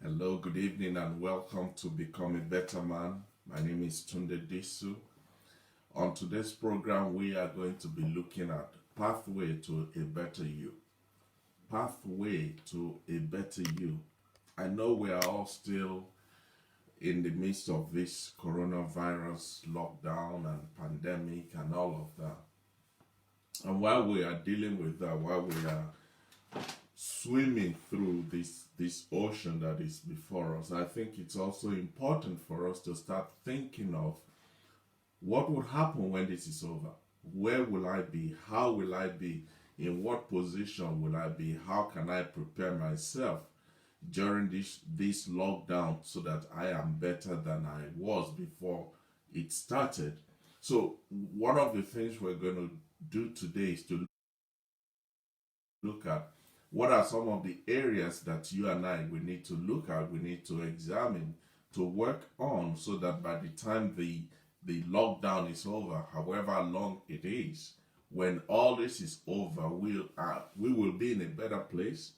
Hello, good evening, and welcome to Become a Better Man. My name is Tunde Disu. On today's program, we are going to be looking at pathway to a better you. Pathway to a better you. I know we are all still in the midst of this coronavirus lockdown and pandemic and all of that. And while we are dealing with that, while we are swimming through this ocean that is before us, I think it's also important for us to start thinking of what would happen when this is over. Where will I be? How will I be? In what position will I be? How can I prepare myself during this lockdown so that I am better than I was before it started? So one of the things we're going to do today is to look at what are some of the areas that you and I we need to look at, we need to examine, to work on, so that by the time the lockdown is over, however long it is, when all this is over, we will be in a better place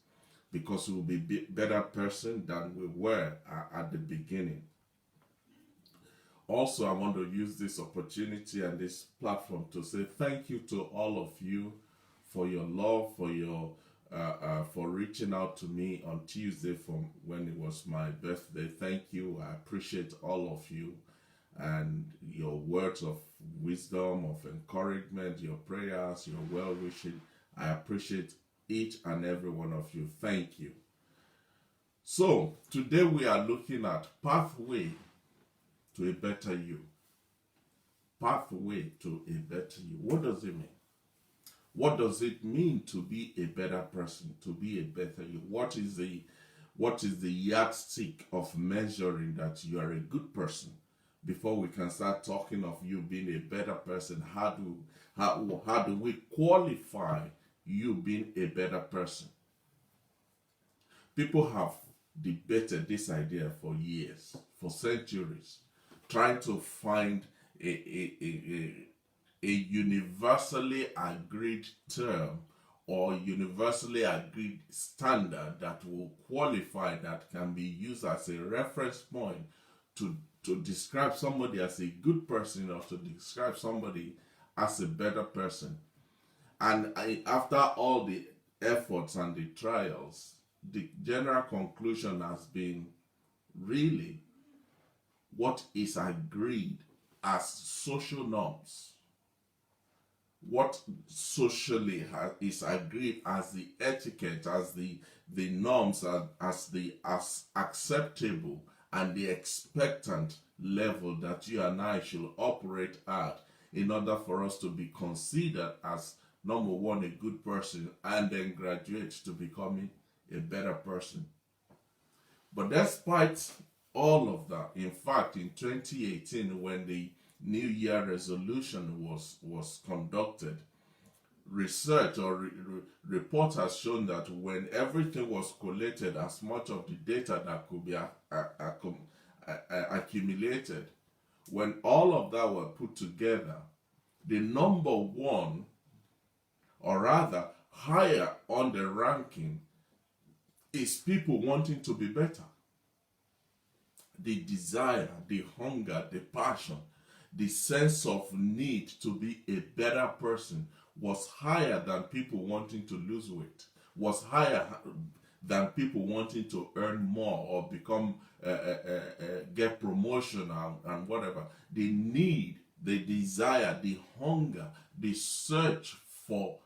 because we will be a better person than we were at the beginning. Also, I want to use this opportunity and this platform to say thank you to all of you for your love, for reaching out to me on Tuesday from when it was my birthday. Thank you. I appreciate all of you and your words of wisdom, of encouragement, your prayers, your well wishing. I appreciate each and every one of you. Thank you. So today we are looking at pathway to a better you. Pathway to a better you. What does it mean? What does it mean to be a better person, to be a better you? What is the yardstick of measuring that you are a good person? Before we can start talking of you being a better person, how do we qualify you being a better person? People have debated this idea for years, for centuries, trying to find a universally agreed term or universally agreed standard that will qualify, that can be used as a reference point to describe somebody as a good person or to describe somebody as a better person. And after all the efforts and the trials, the general conclusion has been really what is agreed as social norms, what socially is agreed as the etiquette, as the norms, as acceptable and the expectant level that you and I should operate at in order for us to be considered as, number one, a good person, and then graduate to becoming a better person. But despite all of that, in fact, in 2018, when the New Year resolution was conducted, research or report has shown that when everything was collated, as much of the data that could be accumulated, when all of that were put together, the number one, or rather higher on the ranking, is people wanting to be better. The desire, the hunger, the passion, the sense of need to be a better person was higher than people wanting to lose weight, was higher than people wanting to earn more or become, get promotion and whatever. The need, the desire, the hunger, the search for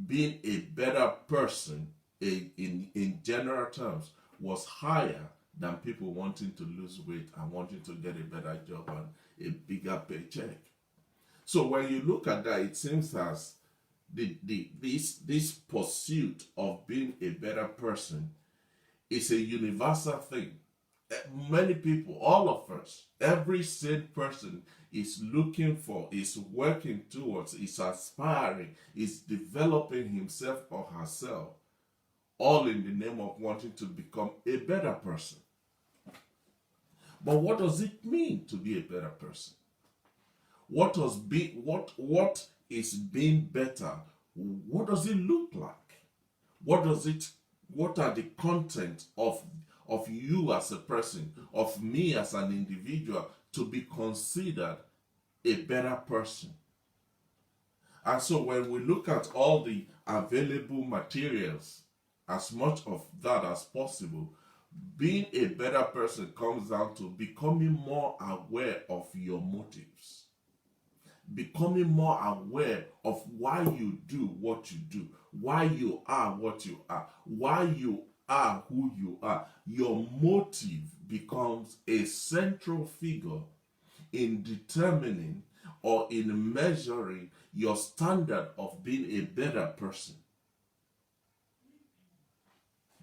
being a better person in general terms was higher than people wanting to lose weight and wanting to get a better job and a bigger paycheck. So when you look at that, it seems as this pursuit of being a better person is a universal thing. Many people, all of us, every sane person is looking for, is working towards, is aspiring, is developing himself or herself, all in the name of wanting to become a better person. But what does it mean to be a better person? What is being better? What does it look like? What are the content of of you as a person, of me as an individual, to be considered a better person. And so when we look at all the available materials, as much of that as possible, being a better person comes down to becoming more aware of your motives, becoming more aware of why you do what you do, why you are what you are, why you are who you are. Your motive becomes a central figure in determining or in measuring your standard of being a better person.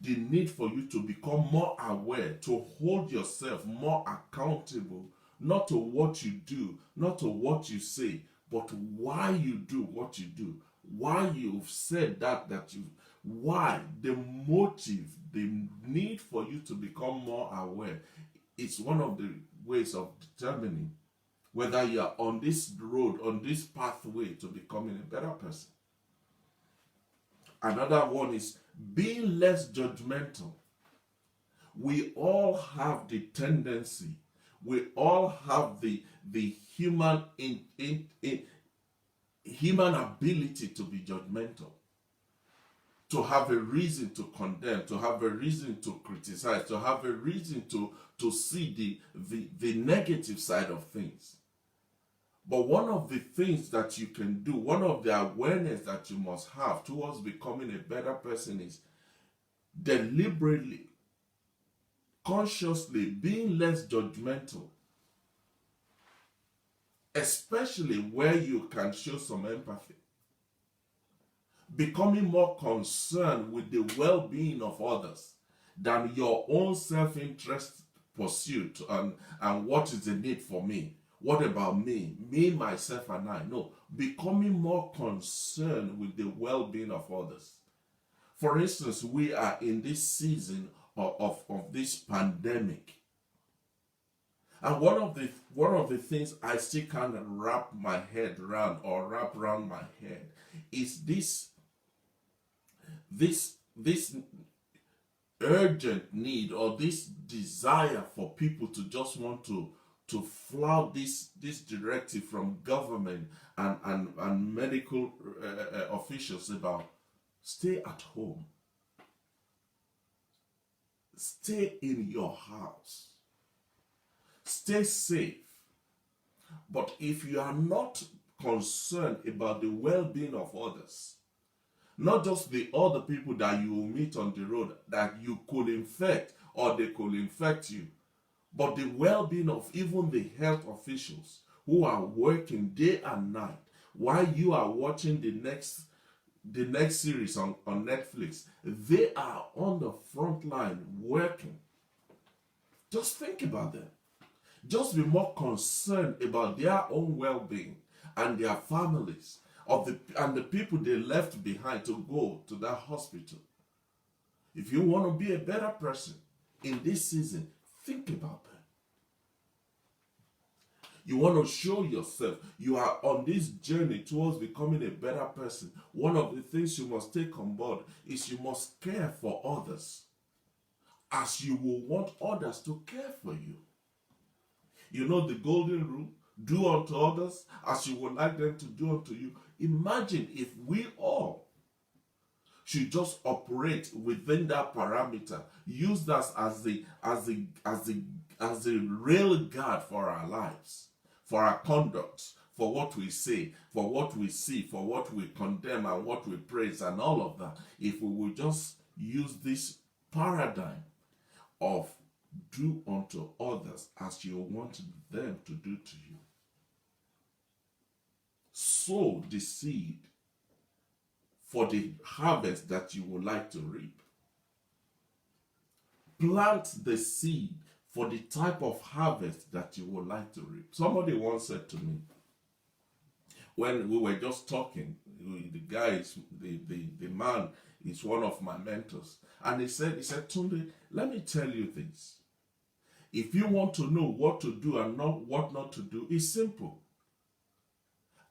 The need for you to become more aware, to hold yourself more accountable, not to what you do, not to what you say, but why you do what you do, why you've said that you, why, the motive, the need for you to become more aware. It's one of the ways of determining whether you are on this road, on this pathway to becoming a better person. Another one is being less judgmental. We all have the tendency, we all have the human human ability to be judgmental, to have a reason to condemn, to have a reason to criticize, to have a reason to see the negative side of things. But one of the things that you can do, one of the awareness that you must have towards becoming a better person is deliberately, consciously being less judgmental, especially where you can show some empathy. Becoming more concerned with the well-being of others than your own self-interest pursuit and what is the need for me. What about me, myself, and I? No, becoming more concerned with the well-being of others. For instance, we are in this season of this pandemic. And one of the things I still can't wrap my head around or wrap around my head is this urgent need or this desire for people to just want to flout this directive from government and medical officials about stay at home, stay in your house, stay safe. But if you are not concerned about the well-being of others, not just the other people that you will meet on the road that you could infect or they could infect you, but the well-being of even the health officials who are working day and night while you are watching the next series on Netflix, they are on the front line working. Just think about them. Just be more concerned about their own well-being and their families and the people they left behind to go to that hospital. If you want to be a better person in this season, think about them. You want to show yourself you are on this journey towards becoming a better person. One of the things you must take on board is you must care for others as you will want others to care for you. You know the golden rule, do unto others as you would like them to do unto you. Imagine if we all should just operate within that parameter, use that as the rail guard for our lives, for our conduct, for what we say, for what we see, for what we condemn and what we praise and all of that. If we will just use this paradigm of do unto others as you want them to do to you. Sow the seed for the harvest that you would like to reap. Plant the seed for the type of harvest that you would like to reap. Somebody once said to me, when we were just talking, the guy is, the man is one of my mentors, and he said, Tunde, let me tell you this. If you want to know what to do and what not to do, it's simple.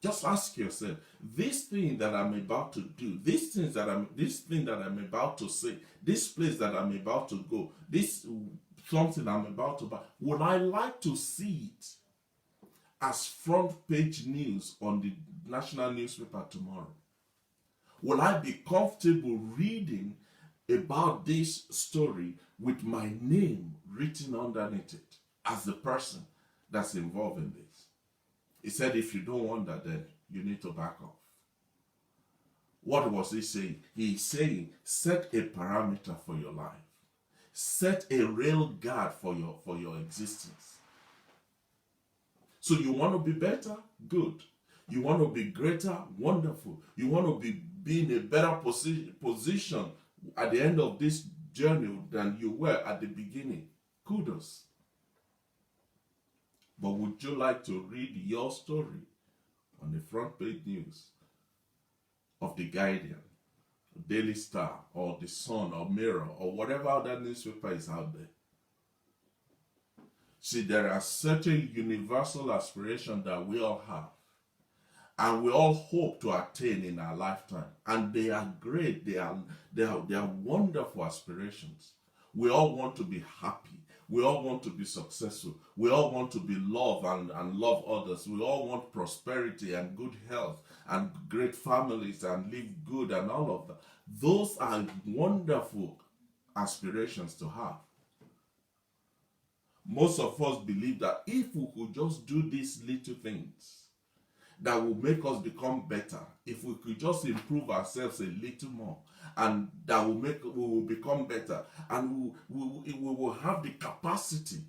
Just ask yourself, this thing that I'm about to do, this thing that I'm about to say, this place that I'm about to go, this something I'm about to buy, would I like to see it as front page news on the national newspaper tomorrow? Will I be comfortable reading about this story with my name written underneath it as the person that's involved in this? He said, if you don't want that, then you need to back off. What was he saying? He's saying, set a parameter for your life. Set a real guard for your existence. So you want to be better? Good. You want to be greater? Wonderful. You want to be in a better position at the end of this journey than you were at the beginning? Kudos. But would you like to read your story on the front page news of The Guardian, Daily Star, or The Sun, or Mirror, or whatever other newspaper is out there? See, there are certain universal aspirations that we all have, and we all hope to attain in our lifetime. And they are great. They are wonderful aspirations. We all want to be happy. We all want to be successful. We all want to be loved and love others. We all want prosperity and good health and great families and live good and all of that. Those are wonderful aspirations to have. Most of us believe that if we could just do these little things that will make us become better, if we could just improve ourselves a little more, and that will make we will become better, and we will have the capacity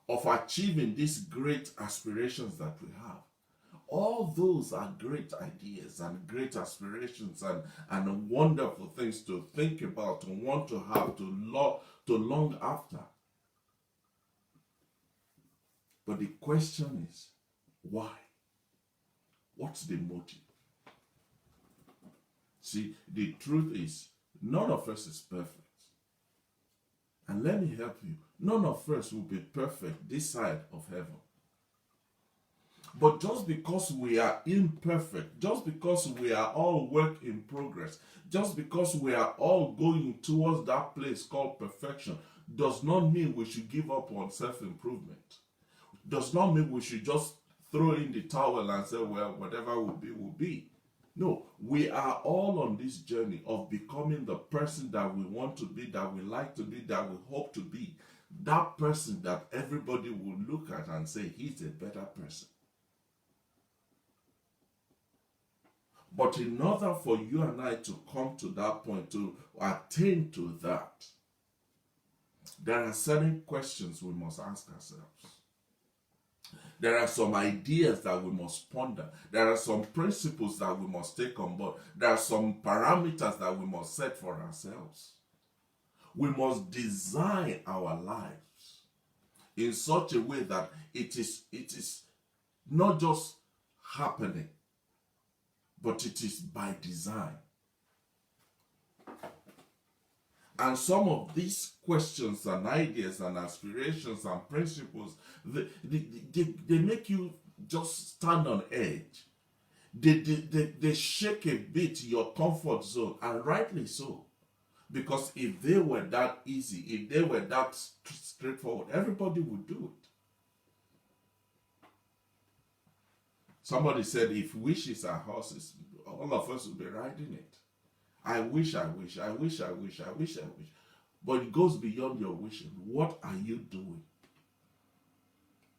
of achieving these great aspirations that we have. All those are great ideas and great aspirations and wonderful things to think about, to want to have, to long after. But the question is, why? What's the motive? See, the truth is, none of us is perfect. And let me help you. None of us will be perfect this side of heaven. But just because we are imperfect, just because we are all work in progress, just because we are all going towards that place called perfection, does not mean we should give up on self-improvement. Does not mean we should just throw in the towel and say, well, whatever will be, will be. No, we are all on this journey of becoming the person that we want to be, that we like to be, that we hope to be. That person that everybody will look at and say, he's a better person. But in order for you and I to come to that point, to attain to that, there are certain questions we must ask ourselves. There are some ideas that we must ponder. There are some principles that we must take on board. There are some parameters that we must set for ourselves. We must design our lives in such a way that it is not just happening, but it is by design. And some of these questions and ideas and aspirations and principles, they make you just stand on edge. They shake a bit your comfort zone, and rightly so. Because if they were that easy, if they were that straightforward, everybody would do it. Somebody said, if wishes are horses, all of us would be riding it. I wish. But it goes beyond your wishing. What are you doing?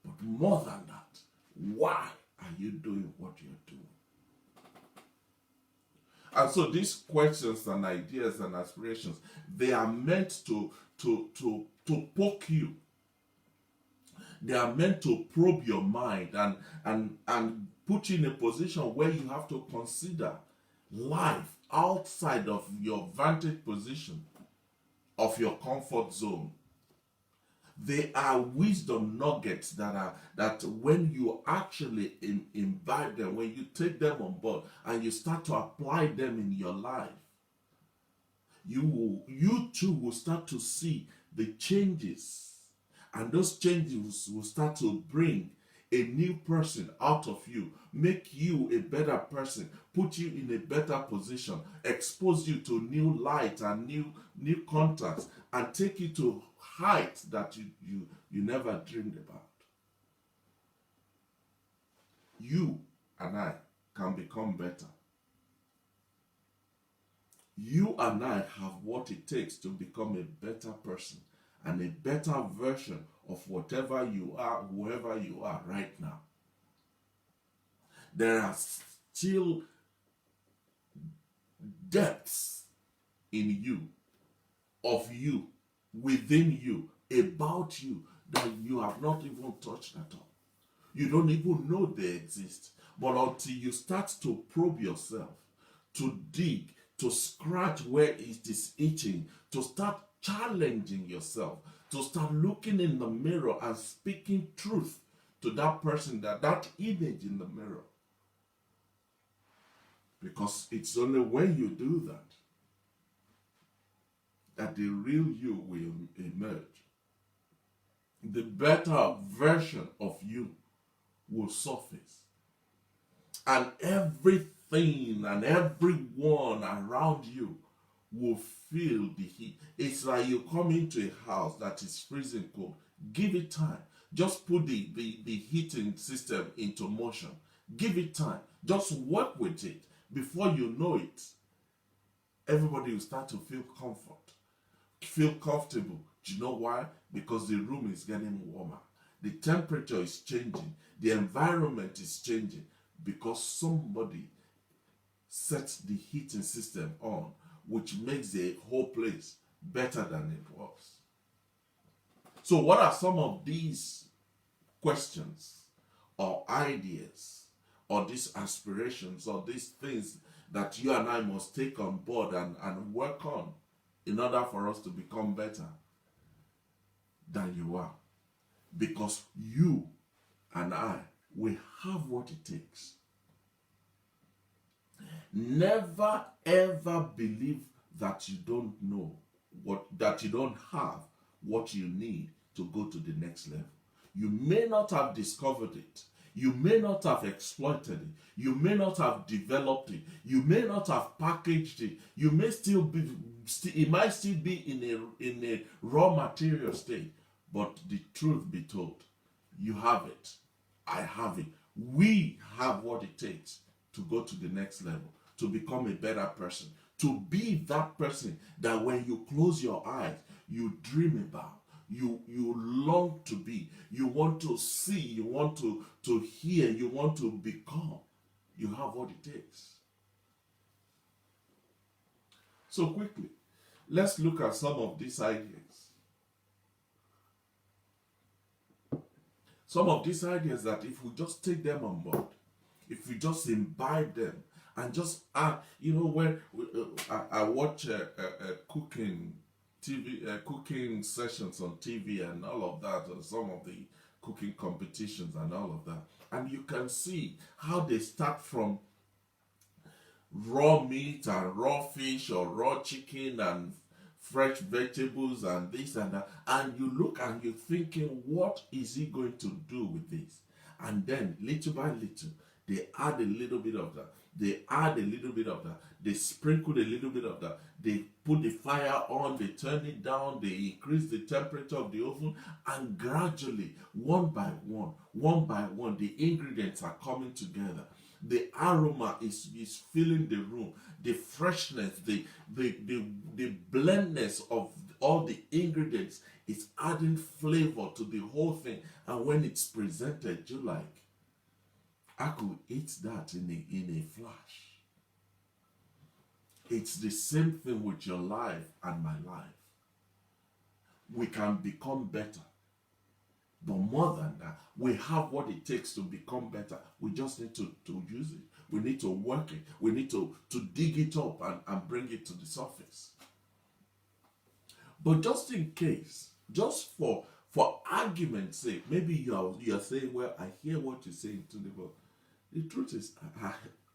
But more than that, why are you doing what you're doing? And so these questions and ideas and aspirations, they are meant to poke you. They are meant to probe your mind and put you in a position where you have to consider life outside of your vantage position, of your comfort zone. They are wisdom nuggets that when you actually imbibe them, when you take them on board and you start to apply them in your life, you too will start to see the changes, and those changes will start to bring a new person out of you, make you a better person, put you in a better position, expose you to new light and new contacts, and take you to heights that you never dreamed about. You and I can become better. You and I have what it takes to become a better person and a better version of whatever you are, whoever you are right now. There are still depths in you, of you, within you, about you, that you have not even touched at all. You don't even know they exist. But until you start to probe yourself, to dig, to scratch where it is itching, to start challenging yourself, to start looking in the mirror and speaking truth to that person, that image in the mirror. Because it's only when you do that the real you will emerge. The better version of you will surface. And everything and everyone around you will feel the heat. It's like you come into a house that is freezing cold. Give it time. Just put the heating system into motion. Give it time. Just work with it. Before you know it, everybody will start to feel comfortable. Do you know why? Because the room is getting warmer. The temperature is changing. The environment is changing because somebody sets the heating system on, which makes the whole place better than it was. So what are some of these questions or ideas or these aspirations or these things that you and I must take on board and work on in order for us to become better than you are? Because you and I, we have what it takes. Never ever believe that you don't know that you don't have what you need to go to the next level. You may not have discovered it. You may not have exploited it. You may not have developed it. You may not have packaged it. You may still be, it might still be in a raw material state. But the truth be told, you have it. I have it. We have what it takes to go to the next level, to become a better person, to be that person that when you close your eyes, you dream about, you long to be, you want to see, you want to hear, you want to become. You have what it takes. So quickly, let's look at some of these ideas. Some of these ideas that if we just take them on board, if we just imbibe them, and just when I watch cooking TV, cooking sessions on TV and all of that, or some of the cooking competitions and all of that, and you can see how they start from raw meat and raw fish or raw chicken and fresh vegetables and this and that, and you look and you're thinking, what is he going to do with this? And then little by little, they add a little bit of that, they add a little bit of that, they sprinkle a little bit of that, they put the fire on, they turn it down, they increase the temperature of the oven, and gradually, one by one, the ingredients are coming together. The aroma is filling the room. The freshness, the blendness of all the ingredients is adding flavor to the whole thing. And when it's presented, you're like, I could eat that in a flash. It's the same thing with your life and my life. We can become better. But more than that, we have what it takes to become better. We just need to use it. We need to work it. We need to dig it up and bring it to the surface. But just in case, just for argument's sake, maybe you are saying, well, I hear what you're saying to but the truth is,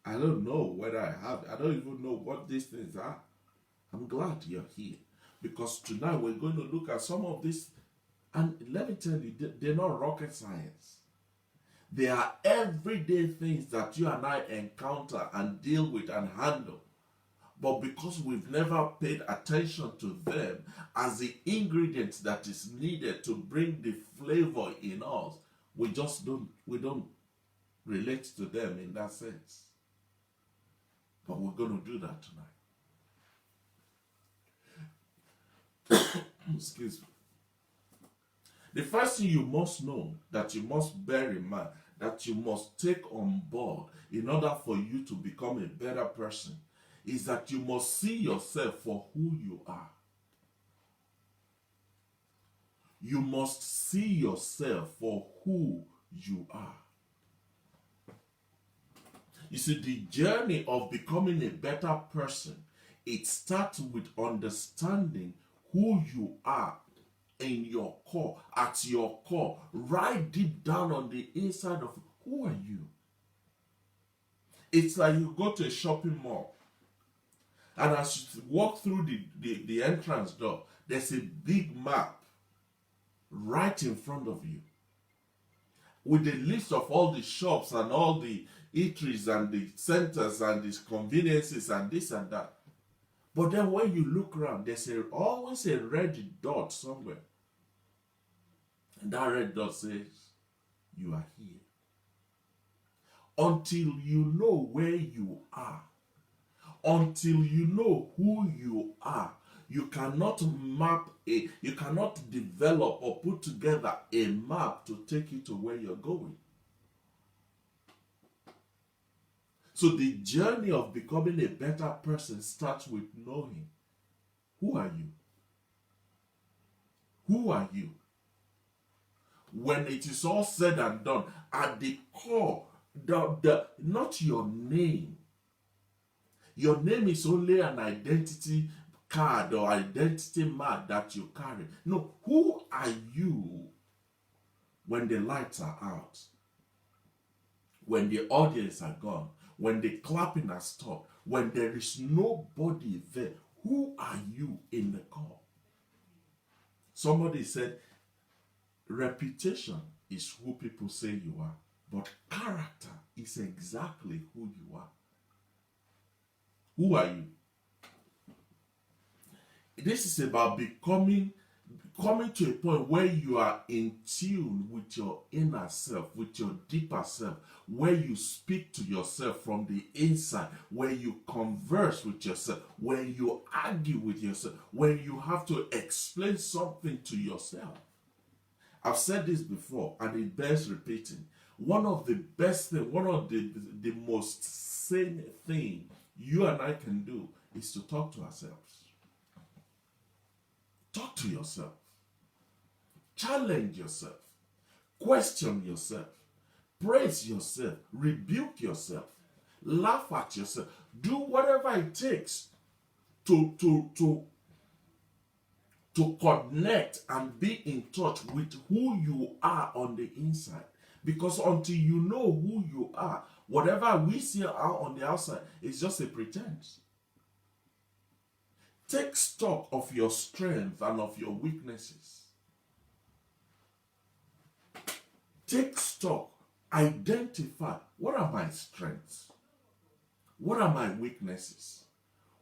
I don't know whether I have it. I don't even know what these things are. I'm glad you're here. Because tonight we're going to look at some of these. And let me tell you, they're not rocket science. They are everyday things that you and I encounter and deal with and handle. But because we've never paid attention to them as the ingredient that is needed to bring the flavor in us, we don't relate to them in that sense. But we're going to do that tonight. Excuse me. The first thing you must know, that you must bear in mind, that you must take on board in order for you to become a better person, is that you must see yourself for who you are. You must see yourself for who you are. You see, the journey of becoming a better person, it starts with understanding who you are in your core, at your core, right deep down on the inside of who are you. It's like you go to a shopping mall, and as you walk through the entrance door, there's a big map right in front of you with a list of all the shops and all the eateries and the centers and the conveniences and this and that. But then when you look around, there's always a red dot somewhere. And that red dot says, you are here. Until you know where you are, until you know who you are, you cannot you cannot develop or put together a map to take you to where you're going. So the journey of becoming a better person starts with knowing, who are you? Who are you? When it is all said and done, at the core, not your name. Your name is only an identity card or identity mark that you carry. No, who are you when the lights are out? When the audience are gone? When the clapping has stopped? When there is nobody there? Who are you in the core? Somebody said, reputation is who people say you are, but character is exactly who you are. Who are you? This is about coming to a point where you are in tune with your inner self, with your deeper self, where you speak to yourself from the inside, where you converse with yourself, where you argue with yourself, where you have to explain something to yourself. I've said this before, and it bears repeating. One of the best things, one of the most sane thing you and I can do is to talk to ourselves. Talk to yourself. Challenge yourself. Question yourself. Praise yourself. Rebuke yourself. Laugh at yourself. Do whatever it takes to connect and be in touch with who you are on the inside. Because until you know who you are, whatever we see out on the outside is just a pretense. Take stock of your strengths and of your weaknesses. Take stock. Identify, what are my strengths? What are my weaknesses?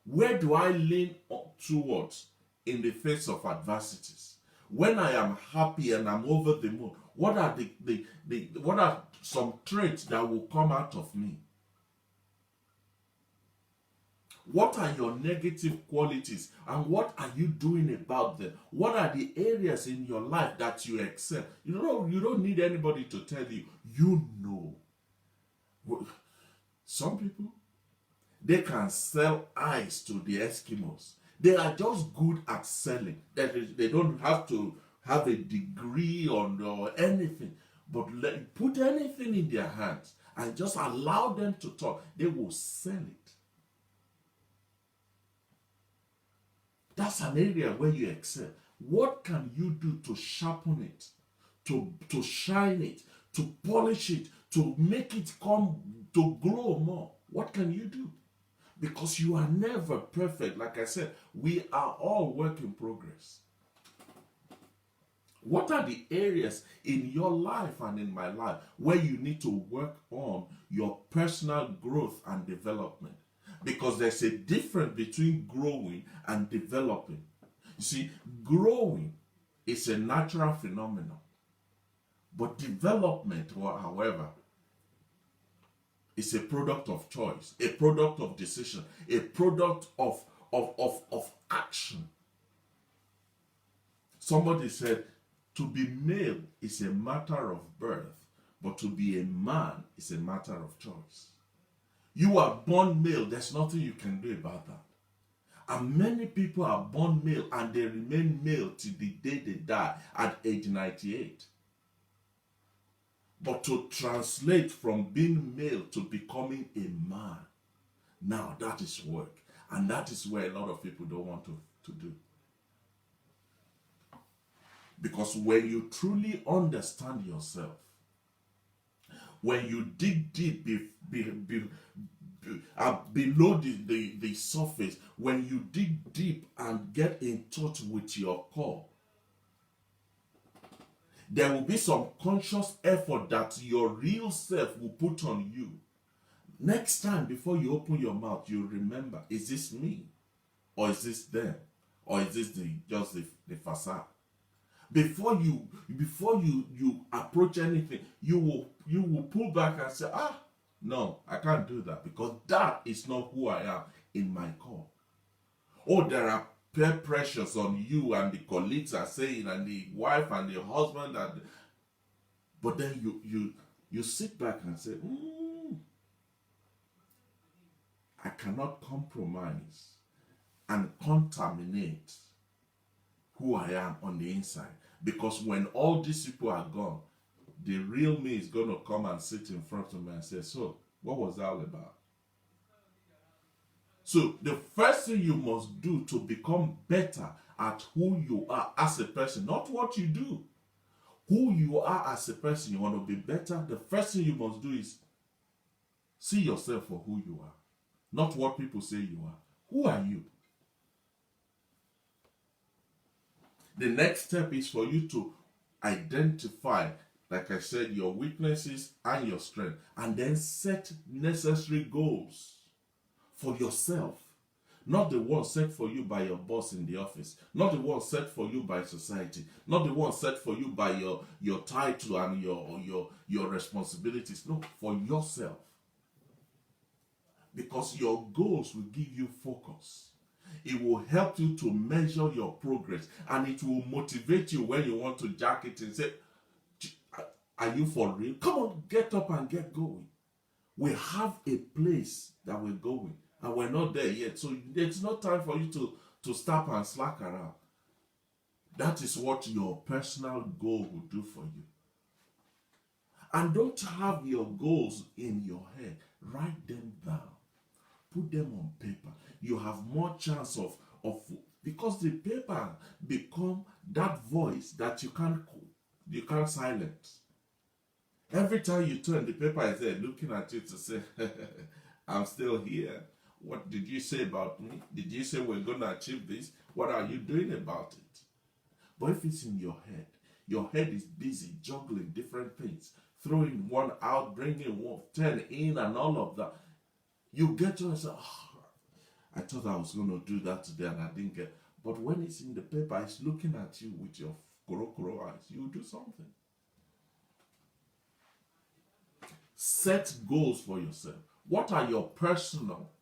Where do I lean towards in the face of adversities? When I am happy and I'm over the moon, what are what are some traits that will come out of me? What are your negative qualities and what are you doing about them? What are the areas in your life that you excel? You don't need anybody to tell you. You know. Some people, they can sell ice to the Eskimos. They are just good at selling. They don't have to have a degree or anything. But put anything in their hands and just allow them to talk. They will sell it. That's an area where you excel. What can you do to sharpen it, to shine it, to polish it, to make it come to grow more? What can you do? Because you are never perfect. Like I said, we are all work in progress. What are the areas in your life and in my life where you need to work on your personal growth and development? Because there's a difference between growing and developing. You see, growing is a natural phenomenon, but development, however, is a product of choice, a product of decision, a product of action. Somebody said, to be male is a matter of birth, but to be a man is a matter of choice. You are born male, there's nothing you can do about that. And many people are born male and they remain male till the day they die at age 98. But to translate from being male to becoming a man, now that is work. And that is where a lot of people don't want to do. Because when you truly understand yourself, when you dig deep below the surface, when you dig deep and get in touch with your core, there will be some conscious effort that your real self will put on you. Next time, before you open your mouth, you remember, is this me? Or is this them? Or is this just the facade? Before you approach anything, you will pull back and say, no, I can't do that, because that is not who I am in my core. Oh, there are peer pressures on you, and the colleagues are saying, and the wife and the husband, but then you sit back and say, I cannot compromise and contaminate who I am on the inside. Because when all these people are gone, the real me is going to come and sit in front of me and say, so, what was that all about? So the first thing you must do to become better at who you are as a person, not what you do, who you are as a person, you want to be better, the first thing you must do is see yourself for who you are, not what people say you are. Who are you? The next step is for you to identify, like I said, your weaknesses and your strength, and then set necessary goals for yourself. Not the one set for you by your boss in the office, not the one set for you by society, not the one set for you by your title and your responsibilities. No, for yourself. Because your goals will give you focus. It will help you to measure your progress, and it will motivate you when you want to jack it and say, are you for real? Come on, get up and get going. We have a place that we're going, and we're not there yet. So it's not time for you to stop and slack around. That is what your personal goal will do for you. And don't have your goals in your head. Write them down. Put them on paper. You have more chance of because the paper become that voice that you can't silence. Every time you turn, the paper is there looking at you to say, I'm still here. What did you say about me? Did you say we're going to achieve this? What are you doing about it? But if it's in your head is busy juggling different things, throwing one out, bringing 10 in, and all of that. You get to and say, I thought I was going to do that today and I didn't get. But when it's in the paper, it's looking at you with your koro eyes. You do something. Set goals for yourself. What are your personal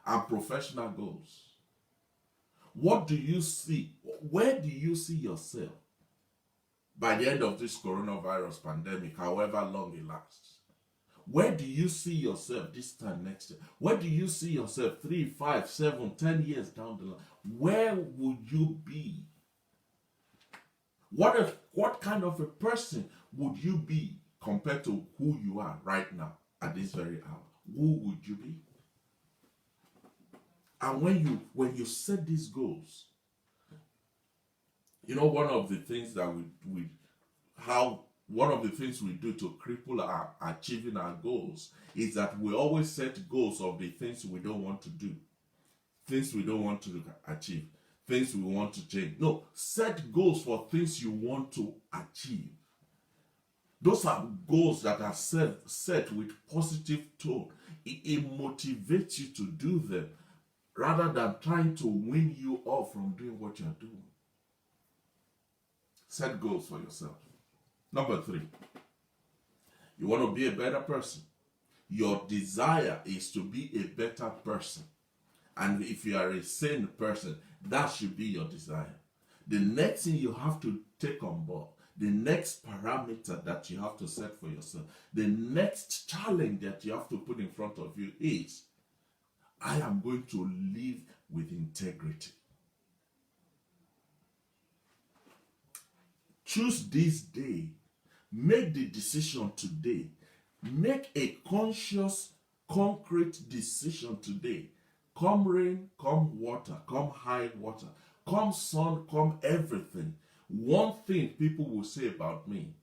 and professional goals? What do you see? Where do you see yourself by the end of this coronavirus pandemic, however long it lasts? Where do you see yourself this time next year? Where do you see yourself 3, 5, 7, 10 years down the line? Where would you be? What kind of a person would you be compared to who you are right now at this very hour? Who would you be? And when you set these goals, one of the things that one of the things we do to cripple our achieving our goals is that we always set goals of the things we don't want to do, things we don't want to achieve, things we want to change. No, set goals for things you want to achieve. Those are goals that are set with positive tone. It motivates you to do them rather than trying to win you off from doing what you're doing. Set goals for yourself. Number 3, you want to be a better person. Your desire is to be a better person. And if you are a sane person, that should be your desire. The next thing you have to take on board, the next parameter that you have to set for yourself, the next challenge that you have to put in front of you is, I am going to live with integrity. Choose this day. Make the decision today. Make a conscious, concrete decision today. Come rain, come water, come high water, come sun, come everything. One thing people will say about me,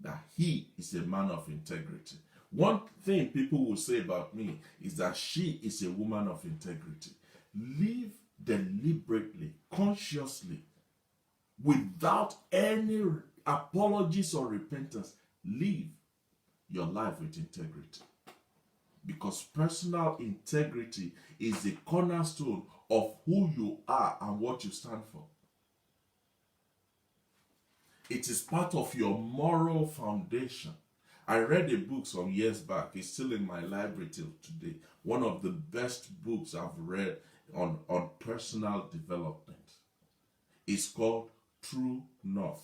that he is a man of integrity. One thing people will say about me is that she is a woman of integrity. Live deliberately, consciously, without any apologies or repentance. Live your life with integrity. Because personal integrity is the cornerstone of who you are and what you stand for. It is part of your moral foundation. I read a book some years back. It's still in my library till today. One of the best books I've read on personal development. It's called True North.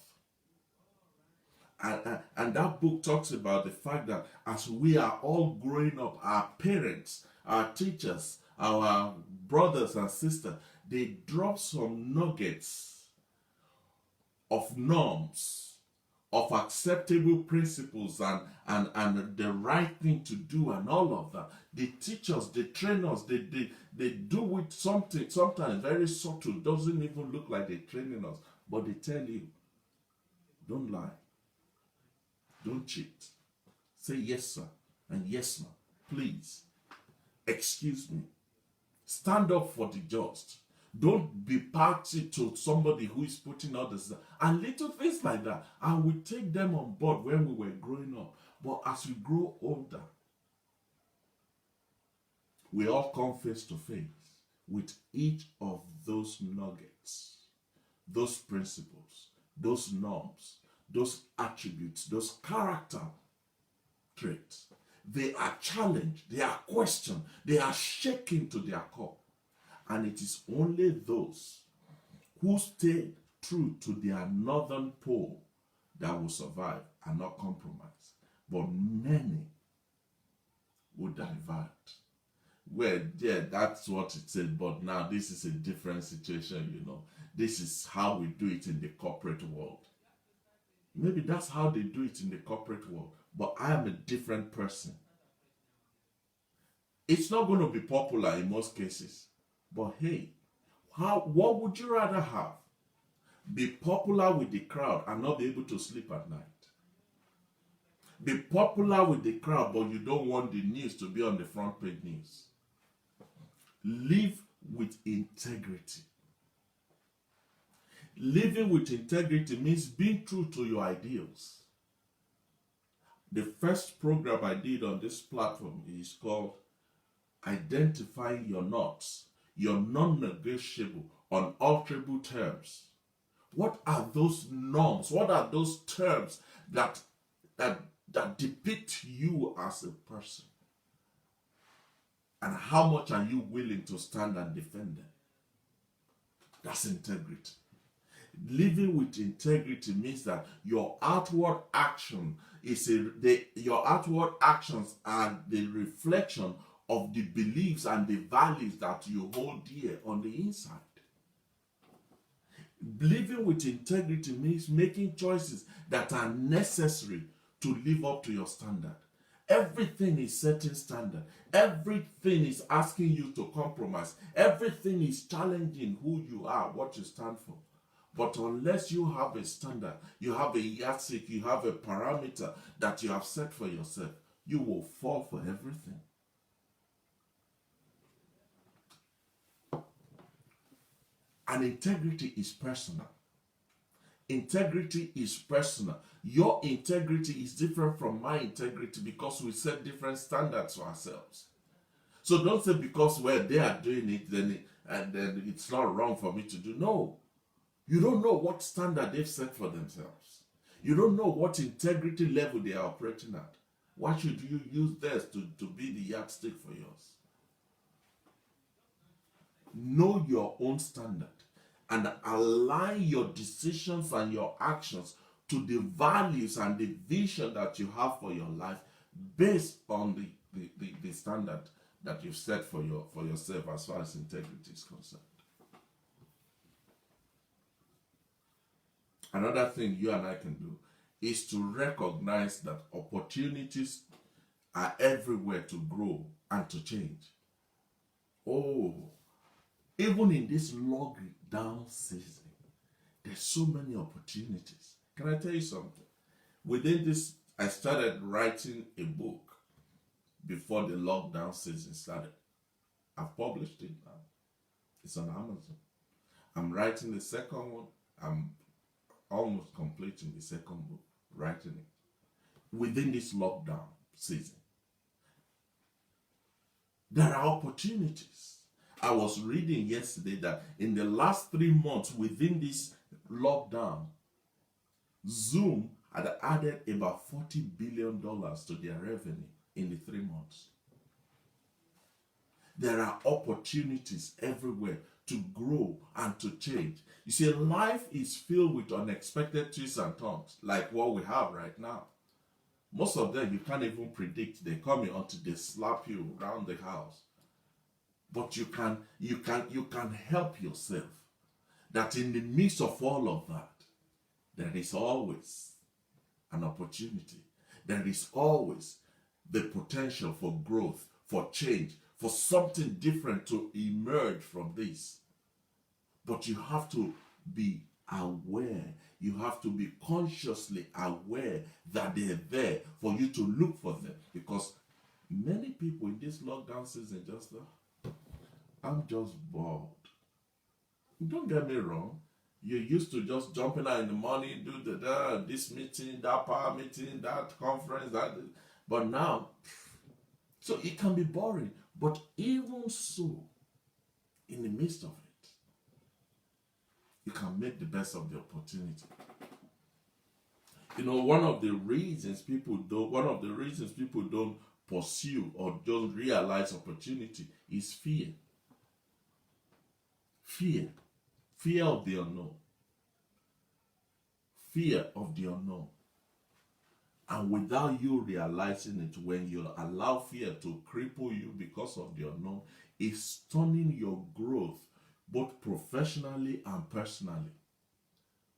And that book talks about the fact that as we are all growing up, our parents, our teachers, our brothers and sisters, they drop some nuggets of norms, of acceptable principles and the right thing to do and all of that. They teach us, they train us, they do with something, sometimes very subtle, doesn't even look like they're training us, but they tell you, don't lie. Don't cheat. Say yes, sir, and yes, ma'am. Please. Excuse me. Stand up for the just. Don't be party to somebody who is putting out the... And little things like that. And we take them on board when we were growing up. But as we grow older, we all come face to face with each of those nuggets, those principles, those norms, those attributes, those character traits. They are challenged, they are questioned, they are shaken to their core. And it is only those who stay true to their northern pole that will survive and not compromise. But many will divert. Well, yeah, that's what it said, but now this is a different situation, This is how we do it in the corporate world. Maybe that's how they do it in the corporate world, but I am a different person. It's not going to be popular in most cases, but hey, what would you rather have? Be popular with the crowd and not be able to sleep at night? Be popular with the crowd, but you don't want the news to be on the front page news? Live with integrity. Living with integrity means being true to your ideals. The first program I did on this platform is called Identifying Your Norms, your non-negotiable, unalterable terms. What are those norms? What are those terms that depict you as a person? And how much are you willing to stand and defend them? That's integrity. Living with integrity means that your outward action your outward actions are the reflection of the beliefs and the values that you hold dear on the inside. Living with integrity means making choices that are necessary to live up to your standard. Everything is setting standard. Everything is asking you to compromise. Everything is challenging who you are, what you stand for. But unless you have a standard, you have a yardstick, you have a parameter that you have set for yourself, you will fall for everything. And integrity is personal. Integrity is personal. Your integrity is different from my integrity because we set different standards for ourselves. So don't say because they are doing it, then it's not wrong for me to do. No. You don't know what standard they've set for themselves. You don't know what integrity level they are operating at. Why should you use theirs to be the yardstick for yours? Know your own standard and align your decisions and your actions to the values and the vision that you have for your life based on the standard that you've set for yourself as far as integrity is concerned. Another thing you and I can do is to recognize that opportunities are everywhere to grow and to change. Oh, even in this lockdown season, there's so many opportunities. Can I tell you something? Within this, I started writing a book before the lockdown season started. I've published it now. It's on Amazon. I'm writing the second one. I'm almost completing the second book, writing it. Within this lockdown season, there are opportunities. I was reading yesterday that in the last 3 months within this lockdown, Zoom had added about $40 billion to their revenue in the 3 months. There are opportunities everywhere to grow and to change. You see, life is filled with unexpected twists and turns, like what we have right now. Most of them you can't even predict. They come in until they slap you around the house. But you can help yourself that in the midst of all of that, there is always an opportunity. There is always the potential for growth, for change, for something different to emerge from this. But you have to be aware. You have to be consciously aware that they're there for you to look for them. Because many people in this lockdown season just I'm just bored. Don't get me wrong. You're used to just jumping out in the morning, do this meeting, that power meeting, that conference, that. But now, so it can be boring. But even so, in the midst of it, you can make the best of the opportunity. You know, one of the reasons people don't pursue or don't realize opportunity is fear. Fear of the unknown. Fear of the unknown. And without you realizing it, when you allow fear to cripple you because of the unknown, it's stunning your growth both professionally and personally.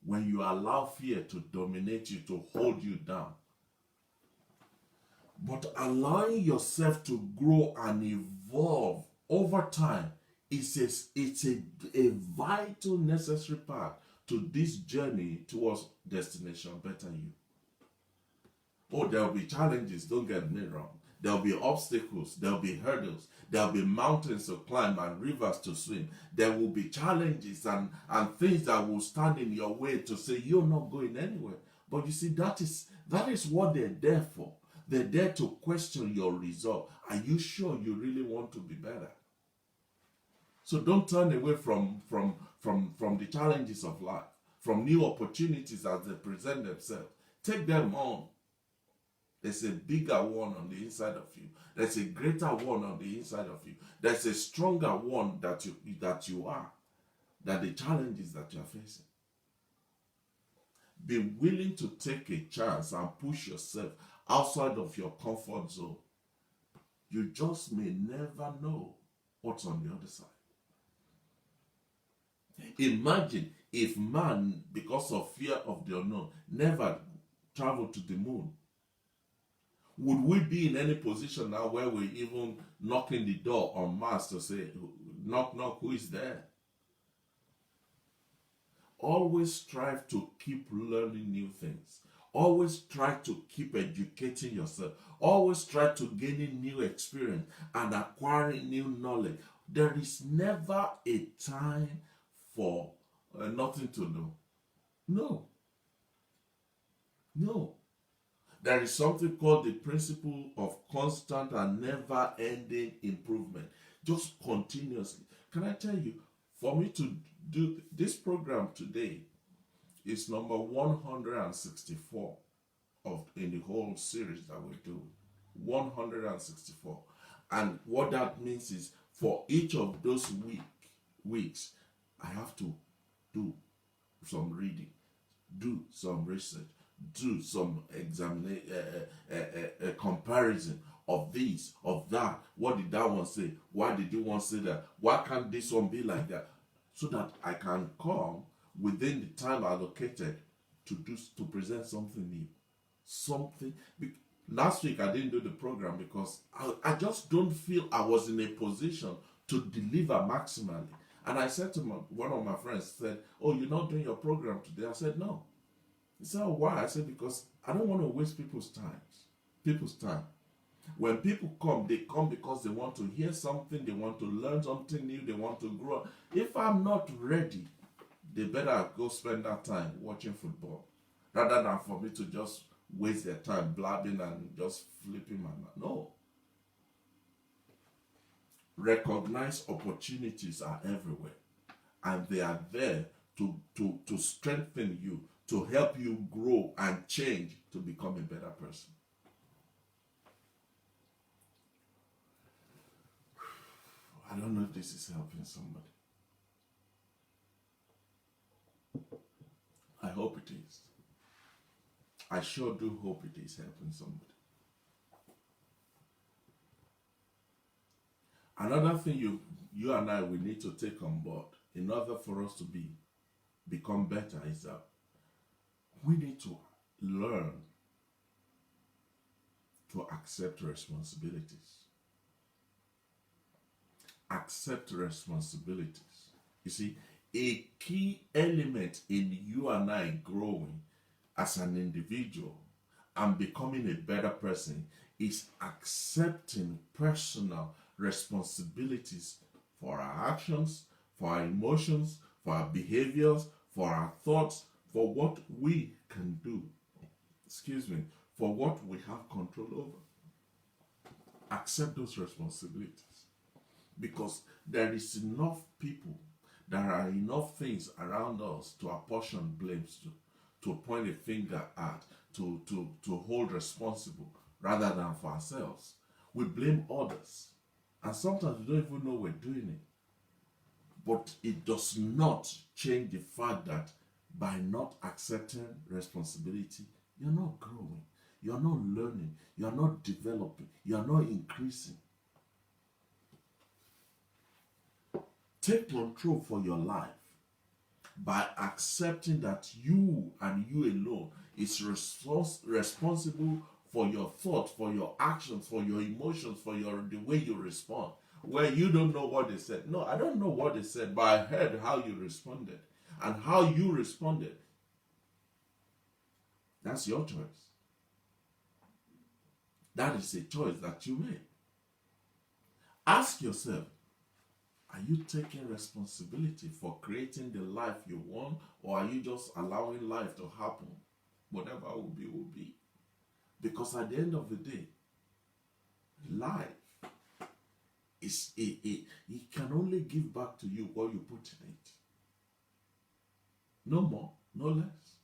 When you allow fear to dominate you, to hold you down. But allowing yourself to grow and evolve over time it's a vital, necessary part to this journey towards destination better you. Oh, there will be challenges, don't get me wrong. There will be obstacles, there will be hurdles, there will be mountains to climb and rivers to swim. There will be challenges and things that will stand in your way to say you're not going anywhere. But you see, that is what they're there for. They're there to question your resolve. Are you sure you really want to be better? So don't turn away from the challenges of life, from new opportunities as they present themselves. Take them on. There's a bigger one on the inside of you. There's a greater one on the inside of you. There's a stronger one that you are than the challenges that you are facing. Be willing to take a chance and push yourself outside of your comfort zone. You just may never know what's on the other side. Imagine if man, because of fear of the unknown, never traveled to the moon. Would we be in any position now where we're even knocking the door on Mars to say, knock, knock, who is there? Always strive to keep learning new things. Always try to keep educating yourself. Always try to gain new experience and acquiring new knowledge. There is never a time for nothing to do. No, no. There is something called the principle of constant and never ending improvement, just continuously. Can I tell you, for me to do this program today is number 164 of in the whole series that we do. 164. And what that means is for each of those weeks, I have to do some reading, do some research, do some comparison of this, of that. What did that one say? Why did you want to say that? Why can't this one be like that? So that I can come within the time allocated to present something new. Something. Last week I didn't do the program because I just don't feel I was in a position to deliver maximally. And I said to one of my friends, said, "Oh, you're not doing your program today?" I said, "No." He said, "Oh, why?" I said, "Because I don't want to waste people's time. People's time. When people come, they come because they want to hear something, they want to learn something new, they want to grow. If I'm not ready, they better go spend that time watching football rather than for me to just waste their time blabbing and just flipping my mouth. No. Recognize opportunities are everywhere, and they are there to strengthen you, to help you grow and change to become a better person. I don't know if this is helping somebody. I hope it is. I sure do hope it is helping somebody. Another thing you and I will need to take on board in order for us to become better is that we need to learn to accept responsibilities. Accept responsibilities. You see, a key element in you and I growing as an individual and becoming a better person is accepting personal responsibilities for our actions, for our emotions, for our behaviors, for our thoughts, for what we can do. For what we have control over. Accept those responsibilities. Because there is enough people, there are enough things around us to apportion blames to point a finger at, to hold responsible rather than for ourselves. We blame others. And sometimes we don't even know we're doing it. But it does not change the fact that by not accepting responsibility, you're not growing, you're not learning, you're not developing, you're not increasing. Take control for your life by accepting that you and you alone is responsible for your thoughts, for your actions, for your emotions, for the way you respond. Where you don't know what they said. No, I don't know what they said, but I heard how you responded. And how you responded, that's your choice. That is a choice that you made. Ask yourself, are you taking responsibility for creating the life you want, or are you just allowing life to happen? Whatever will be, will be. Because at the end of the day, life it can only give back to you what you put in it. No more, no less.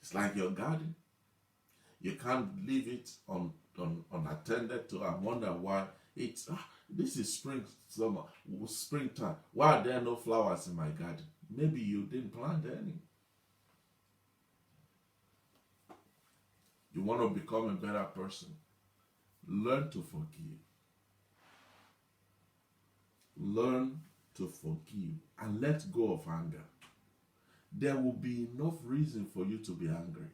It's like your garden. You can't leave it unattended to and wonder why it's this is springtime. Why are there no flowers in my garden? Maybe you didn't plant any. You want to become a better person. Learn to forgive. Learn to forgive and let go of anger. There will be enough reason for you to be angry.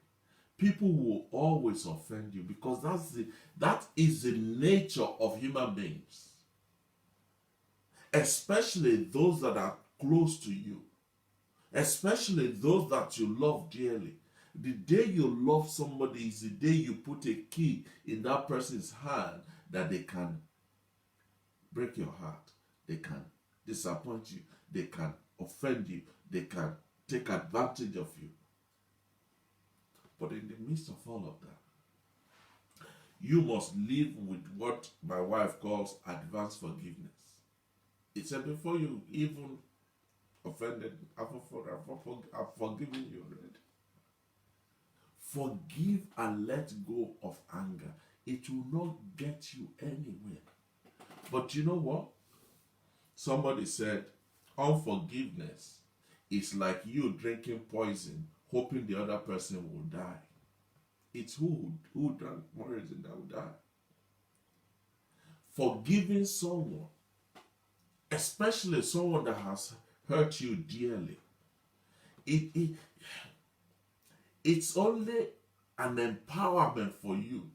People will always offend you because that is the nature of human beings. Especially those that are close to you. Especially those that you love dearly. The day you love somebody is the day you put a key in that person's hand that they can break your heart. They can disappoint you. they can offend you, they can take advantage of you. But in the midst of all of that, you must live with what my wife calls advanced forgiveness. It said, before you even offended, I've forgiven you already. Forgive and let go of anger. It will not get you anywhere. But you know what? Somebody said, unforgiveness is like you drinking poison, hoping the other person will die. It's who drank poison that will die. Forgiving someone, especially someone that has hurt you dearly, it's only an empowerment for you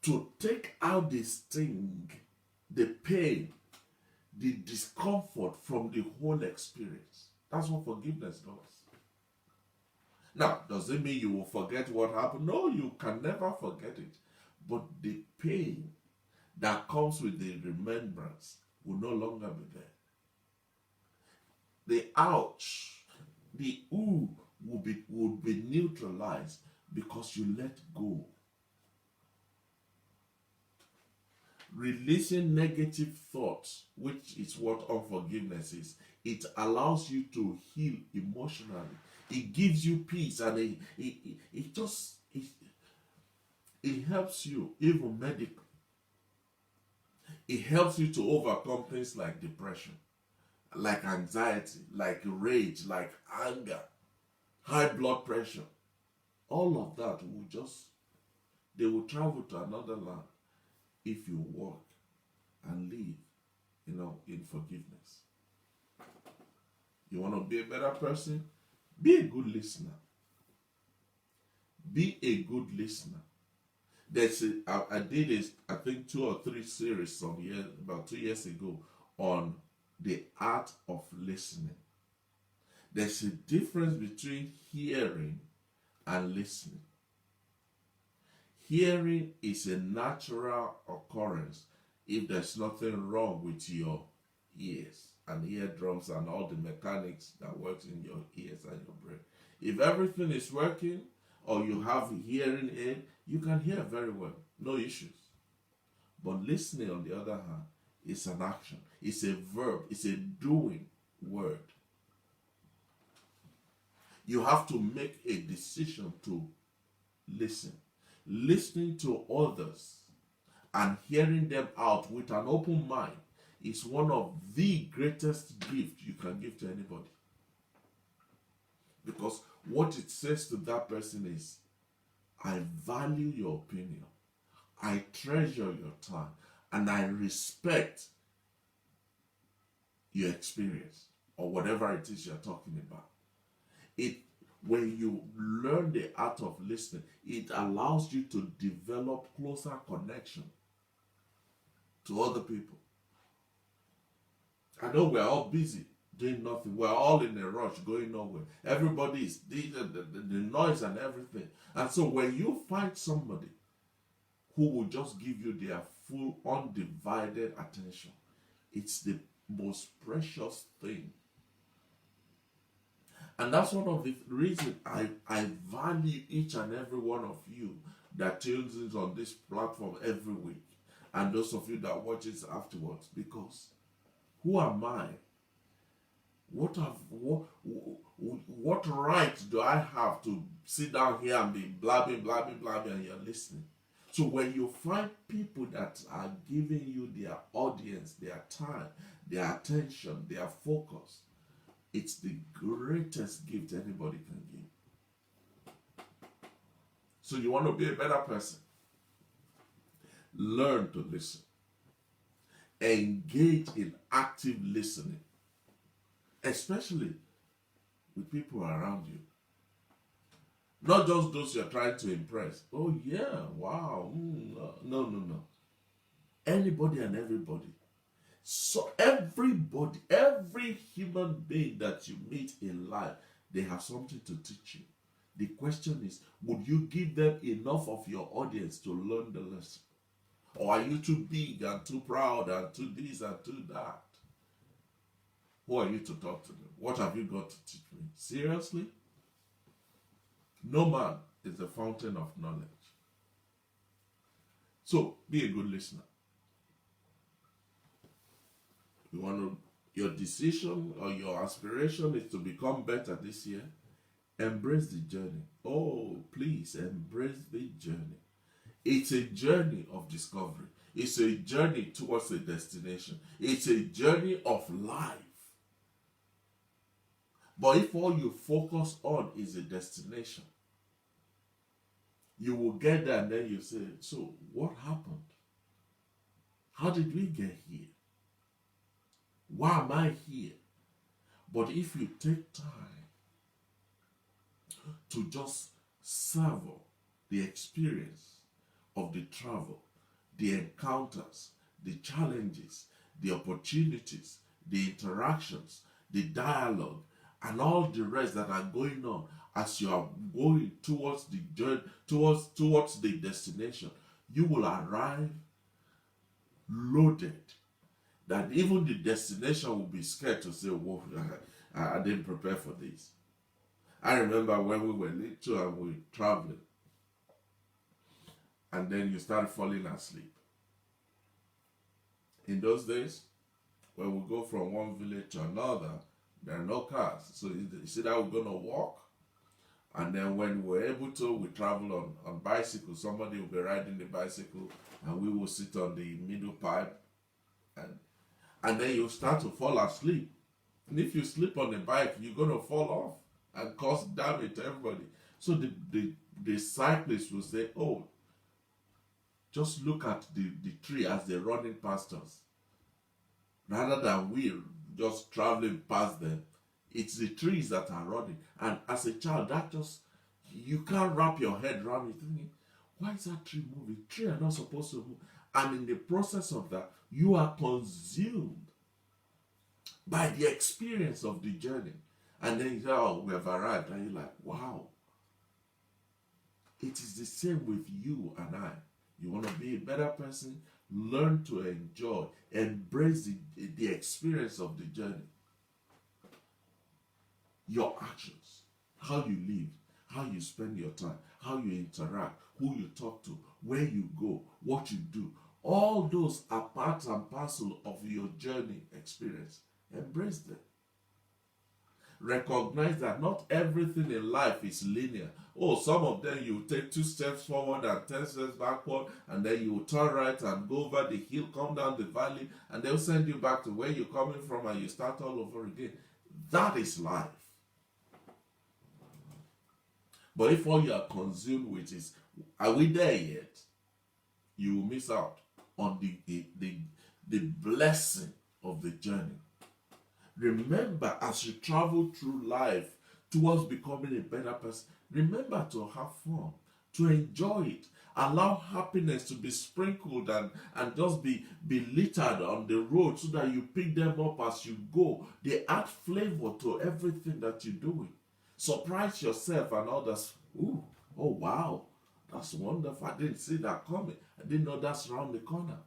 to take out the sting, the pain, the discomfort from the whole experience. That's what forgiveness does. Now, does it mean you will forget what happened? No, you can never forget it. But the pain that comes with the remembrance will no longer be there. The ouch, the ooh will be neutralized because you let go. Releasing negative thoughts, which is what unforgiveness is, it allows you to heal emotionally. It gives you peace, and it helps you even medically. It helps you to overcome things like depression, like anxiety, like rage, like anger, high blood pressure. All of that they will travel to another land if you walk and live, in forgiveness. You want to be a better person? Be a good listener. Be a good listener. I did this, I think 2 or 3 series about 2 years ago on the art of listening. There's a difference between hearing and listening. Hearing is a natural occurrence if there's nothing wrong with your ears and eardrums and all the mechanics that works in your ears and your brain. If everything is working, or you have a hearing aid, you can hear very well, no issues. But listening, on the other hand, is an action, it's a verb, it's a doing word. You have to make a decision to listen. Listening to others and hearing them out with an open mind is one of the greatest gifts you can give to anybody. Because what it says to that person is, I value your opinion, I treasure your time, and I respect your experience, or whatever it is you're talking about. When you learn the art of listening, it allows you to develop closer connection to other people. I know we're all busy doing nothing. We're all in a rush, going nowhere. Everybody is the noise and everything. And so when you find somebody who will just give you their full, undivided attention, it's the most precious thing. And that's one of the reasons I value each and every one of you that tunes in on this platform every week, and those of you that watch it afterwards, because who am I? What right do I have to sit down here and be blabbing, and you're listening? So when you find people that are giving you their audience, their time, their attention, their focus, it's the greatest gift anybody can give. So you want to be a better person? Learn to listen. Engage in active listening, especially with people around you. Not just those you're trying to impress. Oh yeah, wow. No. Anybody and everybody. So everybody, every human being that you meet in life, they have something to teach you. The question is, would you give them enough of your audience to learn the lesson? Or are you too big and too proud and too this and too that? Who are you to talk to them? What have you got to teach me? Seriously? No man is the fountain of knowledge. So be a good listener. You want to, your decision or your aspiration is to become better this year. Embrace the journey. Oh, please embrace the journey. It's a journey of discovery. It's a journey towards a destination. It's a journey of life. But if all you focus on is a destination, you will get there and then you say, so what happened? How did we get here? Why am I here? But if you take time to just savor the experience of the travel, the encounters, the challenges, the opportunities, the interactions, the dialogue, and all the rest that are going on as you are going towards the journey, towards the destination, you will arrive loaded, that even the destination will be scared to say, whoa, I didn't prepare for this. I remember when we were little and we were traveling, and then you start falling asleep. In those days, when we go from one village to another, there are no cars. So you see that we're going to walk. And then when we're able to, we travel on bicycles. Somebody will be riding the bicycle and we will sit on the middle pipe. And then you start to fall asleep. And if you sleep on the bike, you're going to fall off and cause damage to everybody. So the cyclist will say, oh, just look at the tree as they're running past us. Rather than we just traveling past them, it's the trees that are running. And as a child, that just, you can't wrap your head around it, thinking, why is that tree moving? Trees are not supposed to move. And in the process of that, you are consumed by the experience of the journey. And then you say, oh, we have arrived. And you're like, wow. It is the same with you and I. You want to be a better person? Learn to enjoy, embrace the experience of the journey. Your actions, how you live, how you spend your time, how you interact, who you talk to, where you go, what you do. All those are part and parcel of your journey experience. Embrace them. Recognize that not everything in life is linear. Oh, some of them you take 2 steps forward and 10 steps backward, and then you turn right and go over the hill, come down the valley, and they'll send you back to where you're coming from and you start all over again. That is life. But if all you are consumed with is, are we there yet? You will miss out on the blessing of the journey. Remember, as you travel through life towards becoming a better person, remember to have fun, to enjoy it. Allow happiness to be sprinkled and just be littered on the road so that you pick them up as you go. They add flavor to everything that you're doing. Surprise yourself and others. Ooh, oh wow, that's wonderful. I didn't see that coming. I didn't know that's around the corner.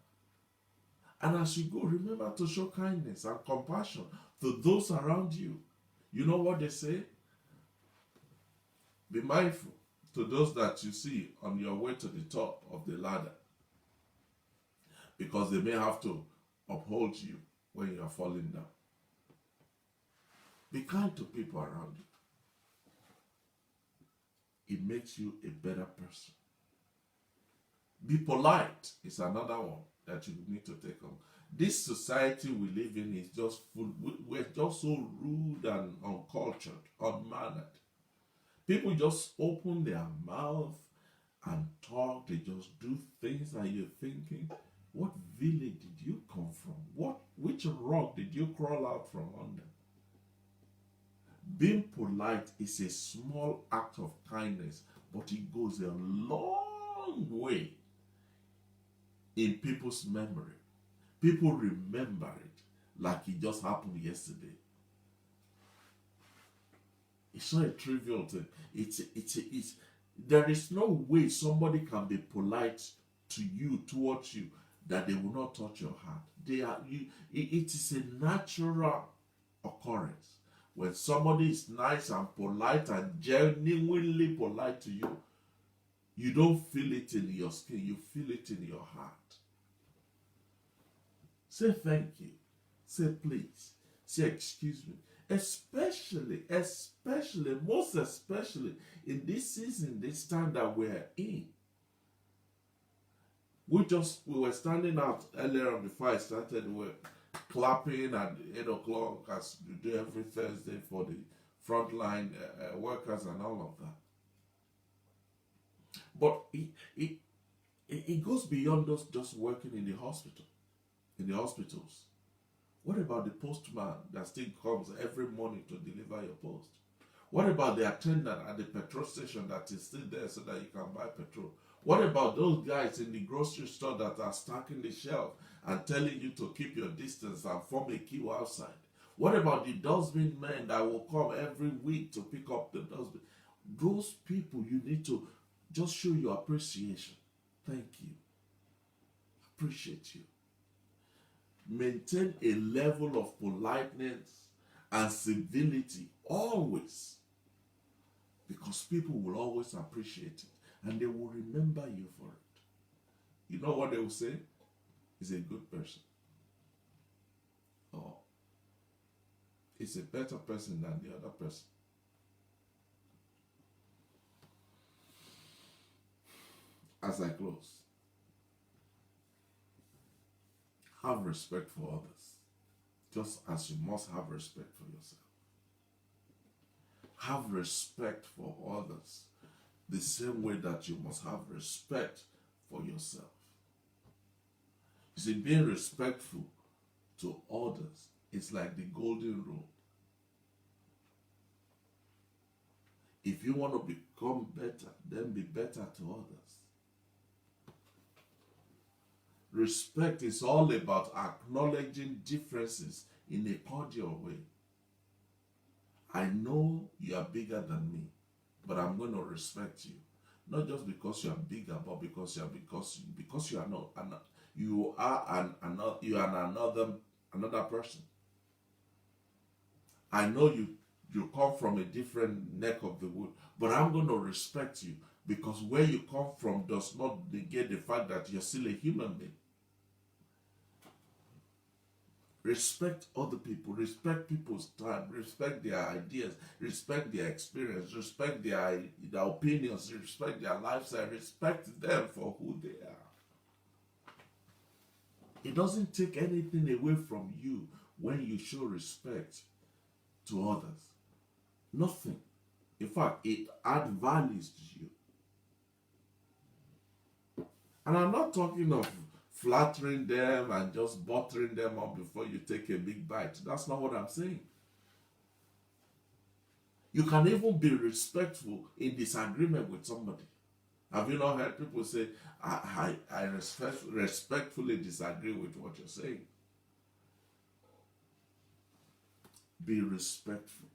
And as you go, remember to show kindness and compassion to those around you. You know what they say? Be mindful to those that you see on your way to the top of the ladder, because they may have to uphold you when you are falling down. Be kind to people around you. It makes you a better person. Be polite is another one that you need to take on. This society we live in is just full. We're just so rude and uncultured, unmannered. People just open their mouth and talk. They just do things, and you're thinking, what village did you come from? Which rock did you crawl out from under? Being polite is a small act of kindness, but it goes a long way in people's memory. People remember it like it just happened yesterday. It's not a trivial thing. There is no way somebody can be polite to you, towards you, that they will not touch your heart. It is a natural occurrence. When somebody is nice and polite and genuinely polite to you, you don't feel it in your skin, you feel it in your heart. Say thank you. Say please. Say excuse me. Especially, most especially in this season, this time that we're in. We were standing out earlier on before I started. We were clapping at 8 o'clock as we do every Thursday for the frontline workers and all of that. But it goes beyond us just working in the hospital, in the hospitals. What about the postman that still comes every morning to deliver your post? What about the attendant at the petrol station that is still there so that you can buy petrol? What about those guys in the grocery store that are stacking the shelf and telling you to keep your distance and form a queue outside? What about the dustbin men that will come every week to pick up the dustbin? Those people, you need to just show your appreciation. Thank you. Appreciate you. Maintain a level of politeness and civility always, because people will always appreciate it and they will remember you for it. You know what they will say? He's a good person, or he's a better person than the other person. As I close, have respect for others, just as you must have respect for yourself. Have respect for others the same way that you must have respect for yourself. You see, being respectful to others is like the golden rule. If you want to become better, then be better to others. Respect is all about acknowledging differences in a cordial way. I know you are bigger than me, but I'm going to respect you. Not just because you are bigger, but because you are not. You are another person. I know you come from a different neck of the wood, but I'm going to respect you because where you come from does not negate the fact that you're still a human being. Respect other people, respect people's time, respect their ideas, respect their experience, respect their opinions, respect their lifestyle, respect them for who they are. It doesn't take anything away from you when you show respect to others. Nothing. In fact, it adds values to you. And I'm not talking of flattering them and just buttering them up before you take a big bite. That's not what I'm saying. You can even be respectful in disagreement with somebody. Have you not heard people say, I respectfully disagree with what you're saying? Be respectful.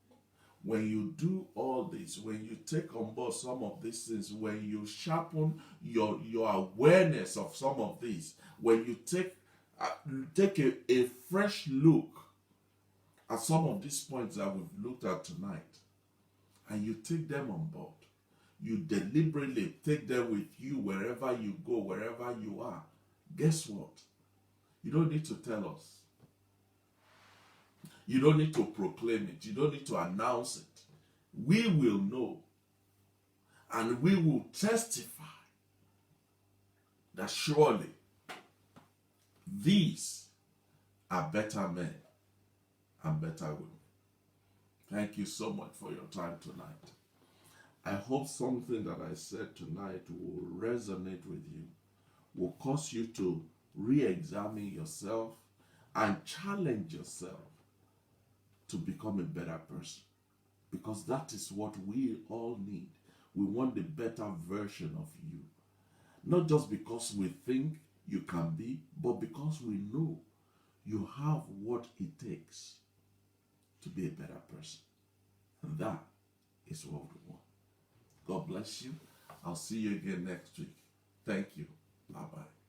When you do all this, when you take on board some of these things, when you sharpen your awareness of some of these, when you take a fresh look at some of these points that we've looked at tonight, and you take them on board, you deliberately take them with you wherever you go, wherever you are, guess what? You don't need to tell us. You don't need to proclaim it. You don't need to announce it. We will know, and we will testify that surely these are better men and better women. Thank you so much for your time tonight. I hope something that I said tonight will resonate with you, will cause you to re-examine yourself and challenge yourself to become a better person. Because that is what we all need. We want the better version of you. Not just because we think you can be, but because we know you have what it takes to be a better person. And that is what we want. God bless you. I'll see you again next week. Thank you. Bye-bye.